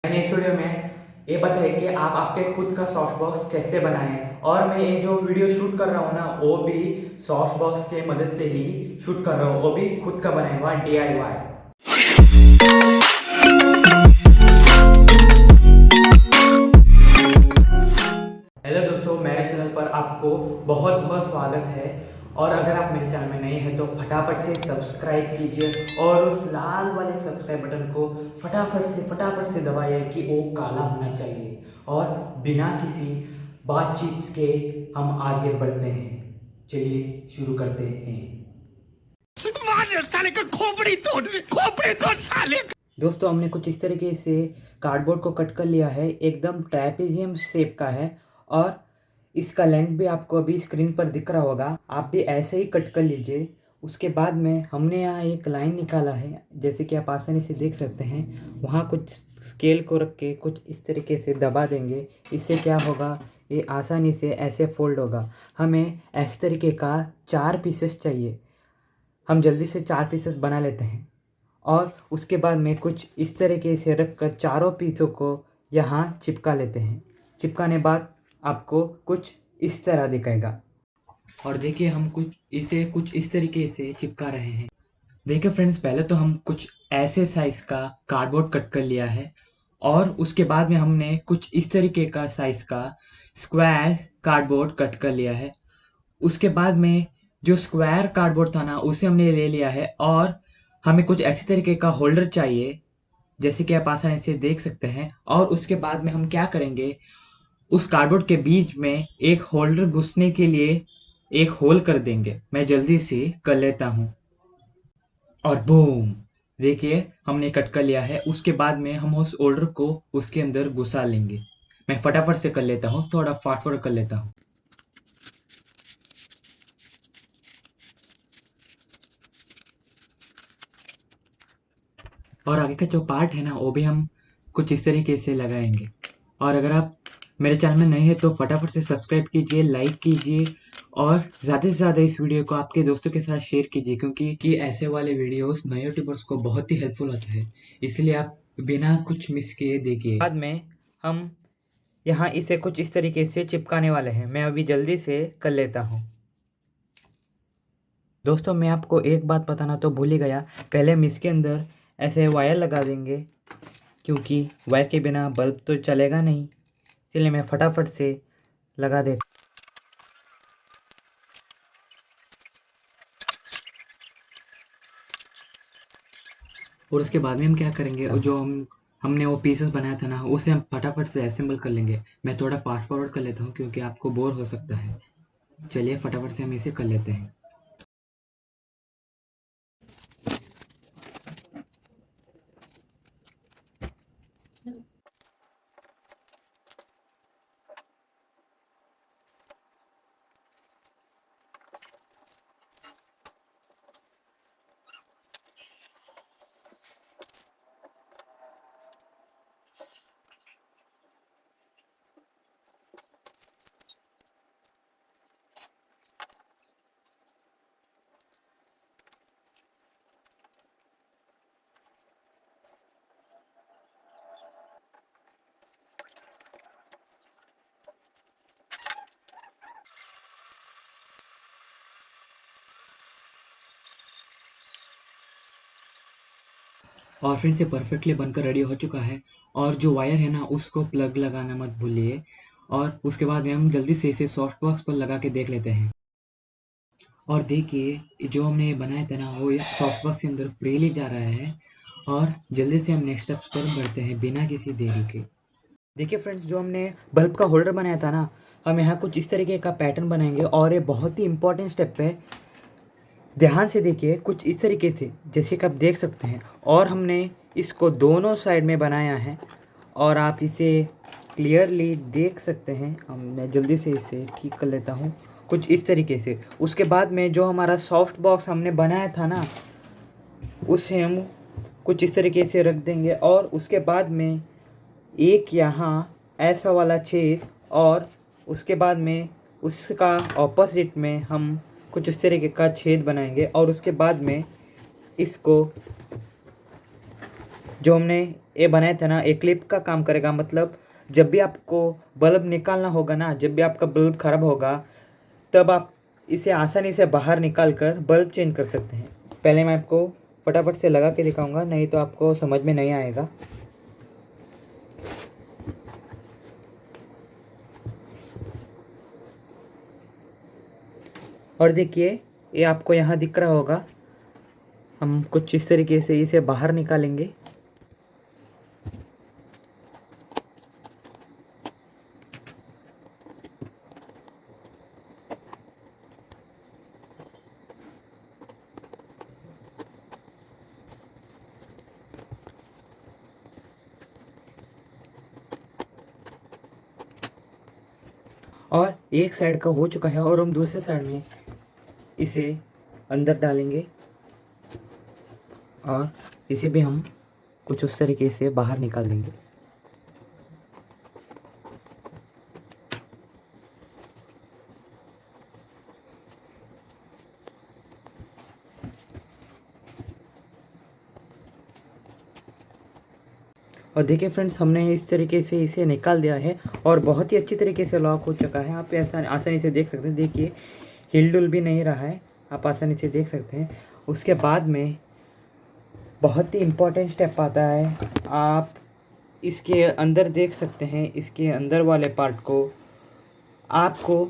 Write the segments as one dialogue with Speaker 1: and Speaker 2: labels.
Speaker 1: मैंने इस वीडियो में ये बताया कि आप आपके खुद का सॉफ्ट बॉक्स कैसे बनाएं। और मैं ये जो वीडियो शूट कर रहा हूँ ना, वो भी सॉफ्ट बॉक्स के मदद से ही शूट कर रहा हूँ, वो भी खुद का बनाया हुआ DIY। हेलो दोस्तों, मेरे चैनल पर आपको बहुत बहुत स्वागत है। और अगर आप मेरे चैनल में नए हैं तो फटाफट से सब्सक्राइब कीजिए और उस लाल वाले सब्सक्राइब बटन को फटाफट से दबाइए कि वो काला होना चाहिए। और बिना किसी बातचीत के हम आगे बढ़ते हैं। चलिए शुरू करते हैं।
Speaker 2: साले का खोपड़ी तोड़ साले।
Speaker 1: दोस्तों, हमने कुछ इस तरीके से कार्डबोर्ड को कट कर लिया है, एकदम ट्रेपेजियम शेप का है। और इसका लेंथ भी आपको अभी स्क्रीन पर दिख रहा होगा, आप भी ऐसे ही कट कर लीजिए। उसके बाद में हमने यहाँ एक लाइन निकाला है, जैसे कि आप आसानी से देख सकते हैं। वहाँ कुछ स्केल को रख के कुछ इस तरीके से दबा देंगे। इससे क्या होगा, ये आसानी से ऐसे फोल्ड होगा। हमें इस तरीके का 4 पीसेस चाहिए। हम जल्दी से 4 पीसेस बना लेते हैं। और उसके बाद में कुछ इस तरीके से रख कर चारों पीसों को यहाँ चिपका लेते हैं। चिपकाने बाद आपको कुछ इस तरह दिखेगा। और देखिए, हम कुछ इस तरीके से चिपका रहे हैं। देखिए फ्रेंड्स, पहले तो हम कुछ ऐसे साइज़ का कार्डबोर्ड कट कर लिया है। और उसके बाद में हमने कुछ इस तरीके का साइज़ का स्क्वायर कार्डबोर्ड कट कर लिया है। उसके बाद में जो स्क्वायर कार्डबोर्ड था ना, उसे हमने ले लिया है। और हमें कुछ ऐसे तरीके का होल्डर चाहिए, जैसे कि आप आसानी से देख सकते हैं। और उसके बाद में हम क्या करेंगे, उस कार्डबोर्ड के बीच में एक होल्डर घुसने के लिए एक होल कर देंगे। मैं जल्दी से कर लेता हूँ। और बूम, देखिए हमने कट कर लिया है। उसके बाद में हम उस होल्डर को उसके अंदर घुसा लेंगे। मैं फटाफट से कर लेता हूँ, थोड़ा फास्ट फॉरवर्ड कर लेता हूँ। और आगे का जो पार्ट है ना, वो भी हम कुछ इस तरीके से लगाएंगे। और अगर आप मेरे चैनल में नए हैं तो फटाफट से सब्सक्राइब कीजिए, लाइक कीजिए और ज़्यादा से ज़्यादा इस वीडियो को आपके दोस्तों के साथ शेयर कीजिए, क्योंकि ऐसे वाले वीडियोस नए यूट्यूबर्स को बहुत ही हेल्पफुल होते हैं। इसलिए आप बिना कुछ मिस किए देखिए। बाद में हम यहाँ इसे कुछ इस तरीके से चिपकाने वाले हैं। मैं अभी जल्दी से कर लेता हूँ। दोस्तों, मैं आपको एक बात बताना तो भूल ही गया। पहले हम इसके अंदर ऐसे वायर लगा देंगे, क्योंकि वायर के बिना बल्ब तो चलेगा नहीं। इसलिए मैं फटाफट से लगा देता। और उसके बाद में हम क्या करेंगे, जो हमने वो पीसेस बनाया था ना, उसे हम फटाफट से असेंबल कर लेंगे। मैं थोड़ा फास्ट फॉरवर्ड कर लेता हूँ क्योंकि आपको बोर हो सकता है। चलिए फटाफट से हम इसे कर लेते हैं। और फिर से परफेक्टली बनकर रेडी हो चुका है। और जो वायर है ना, उसको प्लग लगाना मत भूलिए। और उसके बाद में हम जल्दी से इसे सॉफ्ट बॉक्स पर लगा के देख लेते हैं। और देखिए, जो हमने बनाया था ना, वो इस सॉफ्ट बॉक्स के अंदर फ्रीली जा रहा है। और जल्दी से हम नेक्स्ट स्टेप्स पर बढ़ते हैं बिना किसी देरी के। देखिए फ्रेंड्स, जो हमने बल्ब का होल्डर बनाया था ना, हम यहाँ कुछ इस तरीके का पैटर्न बनाएंगे। और ये बहुत ही इंपॉर्टेंट स्टेप है, ध्यान से देखिए। कुछ इस तरीके से, जैसे कि आप देख सकते हैं। और हमने इसको दोनों साइड में बनाया है, और आप इसे क्लियरली देख सकते हैं। मैं जल्दी से इसे ठीक कर लेता हूँ कुछ इस तरीके से। उसके बाद में जो हमारा सॉफ्ट बॉक्स हमने बनाया था ना, उसे हम कुछ इस तरीके से रख देंगे। और उसके बाद में एक यहाँ ऐसा वाला छेद, और उसके बाद में उसका ऑपोजिट में हम कुछ इस तरीके का छेद बनाएंगे। और उसके बाद में इसको जो हमने ये बनाया था ना, एक क्लिप का काम करेगा। मतलब जब भी आपको बल्ब निकालना होगा ना, जब भी आपका बल्ब ख़राब होगा, तब आप इसे आसानी से बाहर निकाल कर बल्ब चेंज कर सकते हैं। पहले मैं आपको फटाफट से लगा के दिखाऊंगा, नहीं तो आपको समझ में नहीं आएगा। और देखिए, ये आपको यहाँ दिख रहा होगा। हम कुछ इस तरीके से इसे बाहर निकालेंगे। और एक साइड का हो चुका है और हम दूसरे साइड में इसे अंदर डालेंगे और इसे भी हम कुछ उस तरीके से बाहर निकाल देंगे। और देखिए फ्रेंड्स, हमने इस तरीके से इसे निकाल दिया है और बहुत ही अच्छी तरीके से लॉक हो चुका है। आप ऐसा आसानी से देख सकते हैं। देखिए, हिल डुल भी नहीं रहा है, आप आसानी से देख सकते हैं। उसके बाद में बहुत ही इम्पोर्टेंट स्टेप आता है। आप इसके अंदर देख सकते हैं, इसके अंदर वाले पार्ट को आपको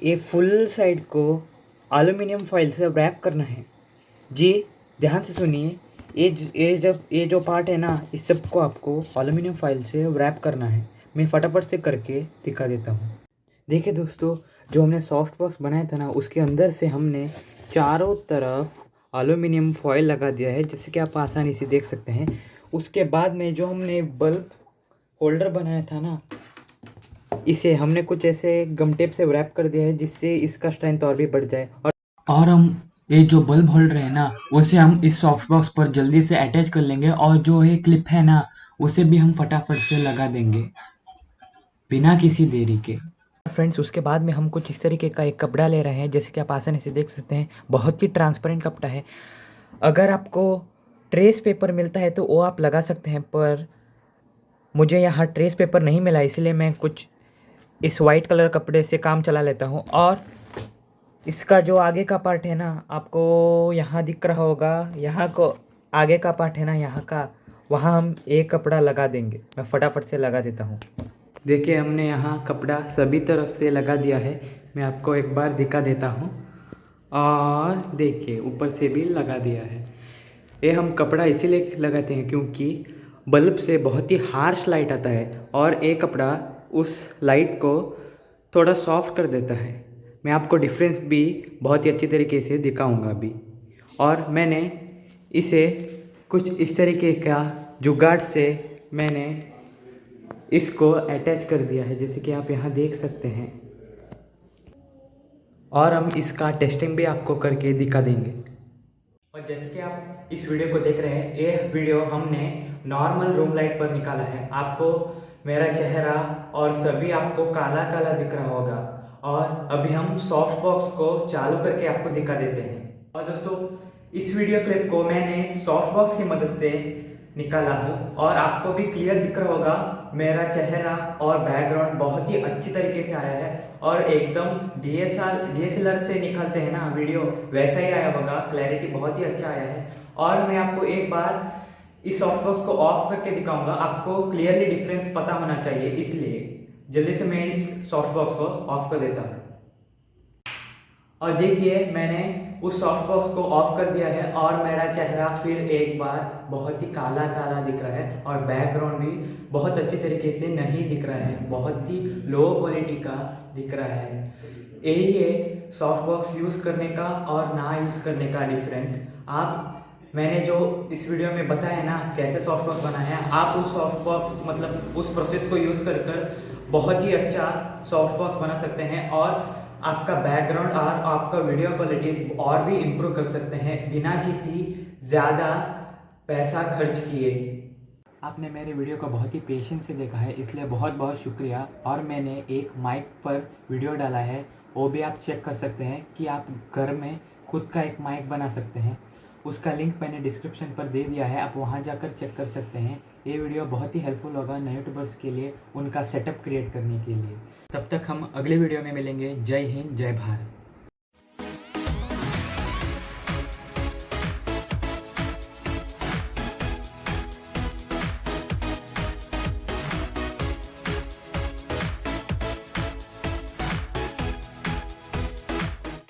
Speaker 1: ये फुल साइड को एल्युमिनियम फॉइल से रैप करना है। जी ध्यान से सुनिए, ये जो पार्ट है ना, इस सब को आपको एल्युमिनियम फॉइल से रैप करना है। मैं फटाफट से करके दिखा देता हूँ। देखिए दोस्तों, जो हमने सॉफ्ट बॉक्स बनाया था ना, उसके अंदर से हमने चारों तरफ एल्युमिनियम फॉइल लगा दिया है, जैसे कि आप आसानी से देख सकते हैं। उसके बाद में जो हमने बल्ब होल्डर बनाया था ना, इसे हमने कुछ ऐसे गम टेप से रैप कर दिया है, जिससे इसका स्ट्रेंथ और भी बढ़ जाए। और हम ये जो बल्ब होल्डर है ना, उसे हम इस सॉफ्ट बॉक्स पर जल्दी से अटैच कर लेंगे और जो ये क्लिप है ना, उसे भी हम फटाफट से लगा देंगे बिना किसी देरी के। फ्रेंड्स, उसके बाद में हम कुछ इस तरीके का एक कपड़ा ले रहे हैं, जैसे कि आप आसानी से देख सकते हैं। बहुत ही ट्रांसपेरेंट कपड़ा है। अगर आपको ट्रेस पेपर मिलता है तो वो आप लगा सकते हैं, पर मुझे यहाँ ट्रेस पेपर नहीं मिला, इसलिए मैं कुछ इस वाइट कलर कपड़े से काम चला लेता हूँ। और इसका जो आगे का पार्ट है ना, आपको यहाँ दिख रहा होगा, यहाँ को आगे का पार्ट है ना, यहाँ का, वहाँ हम एक कपड़ा लगा देंगे। मैं फटाफट से लगा देता हूँ। देखिए, हमने यहाँ कपड़ा सभी तरफ से लगा दिया है। मैं आपको एक बार दिखा देता हूँ। और देखिए, ऊपर से भी लगा दिया है। ये हम कपड़ा इसीलिए लगाते हैं क्योंकि बल्ब से बहुत ही हार्श लाइट आता है और ये कपड़ा उस लाइट को थोड़ा सॉफ्ट कर देता है। मैं आपको डिफरेंस भी बहुत ही अच्छी तरीके से दिखाऊंगा अभी। और मैंने इसे कुछ इस तरीके का जुगाड़ से मैंने इसको अटैच कर दिया है, जैसे कि आप यहाँ देख सकते हैं। और हम इसका टेस्टिंग भी आपको करके दिखा देंगे। और जैसे कि आप इस वीडियो को देख रहे हैं, ये वीडियो हमने नॉर्मल रूम लाइट पर निकाला है। आपको मेरा चेहरा और सभी आपको काला काला दिख रहा होगा। और अभी हम सॉफ्ट बॉक्स को चालू करके आपको दिखा देते हैं। और दोस्तों, इस वीडियो क्लिप को मैंने सॉफ्ट बॉक्स की मदद से निकाला हूँ और आपको भी क्लियर दिख रहा होगा। मेरा चेहरा और बैकग्राउंड बहुत ही अच्छी तरीके से आया है और एकदम DSLR से निकालते हैं ना वीडियो, वैसा ही आया होगा। क्लैरिटी बहुत ही अच्छा आया है। और मैं आपको एक बार इस सॉफ्ट बॉक्स को ऑफ करके दिखाऊंगा। आपको क्लियरली डिफरेंस पता होना चाहिए, इसलिए जल्दी से मैं इस सॉफ्ट बॉक्स को ऑफ कर देता हूँ। और देखिए, मैंने उस सॉफ्ट बॉक्स को ऑफ कर दिया है और मेरा चेहरा फिर एक बार बहुत ही काला काला दिख रहा है और बैकग्राउंड भी बहुत अच्छी तरीके से नहीं दिख रहा है, बहुत ही लो क्वालिटी का दिख रहा है। यही है सॉफ्ट बॉक्स यूज़ करने का और ना यूज़ करने का डिफरेंस। मैंने जो इस वीडियो में बताया ना कैसे सॉफ्ट बॉक्स बनाया है, आप उस सॉफ्ट बॉक्स मतलब उस प्रोसेस को यूज़ कर बहुत ही अच्छा सॉफ्ट बॉक्स बना सकते हैं और आपका बैकग्राउंड और आपका वीडियो क्वालिटी और भी इम्प्रूव कर सकते हैं बिना किसी ज़्यादा पैसा खर्च किए। आपने मेरे वीडियो को बहुत ही पेशेंस से देखा है, इसलिए बहुत बहुत शुक्रिया। और मैंने एक माइक पर वीडियो डाला है, वो भी आप चेक कर सकते हैं कि आप घर में खुद का एक माइक बना सकते हैं। उसका लिंक मैंने डिस्क्रिप्शन पर दे दिया है, आप वहाँ जाकर चेक कर सकते हैं। ये वीडियो बहुत ही हेल्पफुल होगा नए यूट्यूबर्स के लिए, उनका सेटअप क्रिएट करने के लिए। तब तक हम अगले वीडियो में मिलेंगे। जय हिंद, जय भारत।